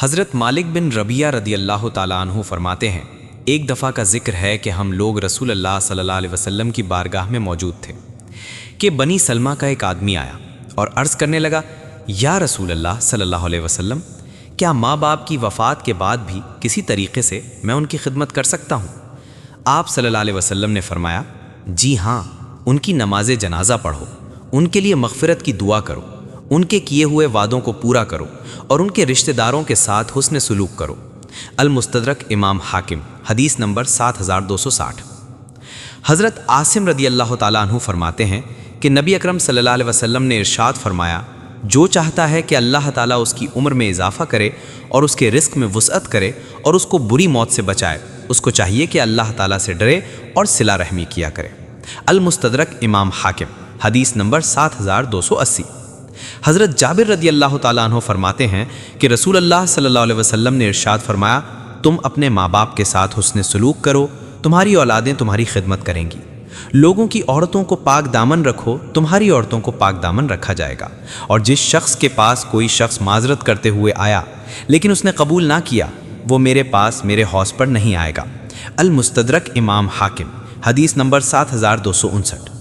حضرت مالک بن ربیعہ رضی اللہ تعالیٰ عنہ فرماتے ہیں، ایک دفعہ کا ذکر ہے کہ ہم لوگ رسول اللہ صلی اللہ علیہ وسلم کی بارگاہ میں موجود تھے کہ بنی سلمہ کا ایک آدمی آیا اور عرض کرنے لگا، یا رسول اللہ صلی اللہ علیہ وسلم، کیا ماں باپ کی وفات کے بعد بھی کسی طریقے سے میں ان کی خدمت کر سکتا ہوں؟ آپ صلی اللہ علیہ وسلم نے فرمایا، جی ہاں، ان کی نماز جنازہ پڑھو، ان کے لیے مغفرت کی دعا کرو، ان کے کیے ہوئے وعدوں کو پورا کرو اور ان کے رشتہ داروں کے ساتھ حسن سلوک کرو۔ المستدرک امام حاکم، حدیث نمبر 7260۔ حضرت عاصم رضی اللہ تعالیٰ عنہ فرماتے ہیں کہ نبی اکرم صلی اللہ علیہ وسلم نے ارشاد فرمایا، جو چاہتا ہے کہ اللہ تعالیٰ اس کی عمر میں اضافہ کرے اور اس کے رزق میں وسعت کرے اور اس کو بری موت سے بچائے، اس کو چاہیے کہ اللہ تعالیٰ سے ڈرے اور صلہ رحمی کیا کرے۔ المستدرک امام حاکم، حدیث نمبر 7280۔ حضرت جابر رضی اللہ تعالیٰ عنہ فرماتے ہیں کہ رسول اللہ صلی اللہ علیہ وسلم نے ارشاد فرمایا، تم اپنے ماں باپ کے ساتھ حسن سلوک کرو، تمہاری اولادیں تمہاری خدمت کریں گی۔ لوگوں کی عورتوں کو پاک دامن رکھو، تمہاری عورتوں کو پاک دامن رکھا جائے گا۔ اور جس شخص کے پاس کوئی شخص معذرت کرتے ہوئے آیا لیکن اس نے قبول نہ کیا، وہ میرے پاس میرے حوض پر نہیں آئے گا۔ المستدرک امام حاکم، حدیث نمبر 7259۔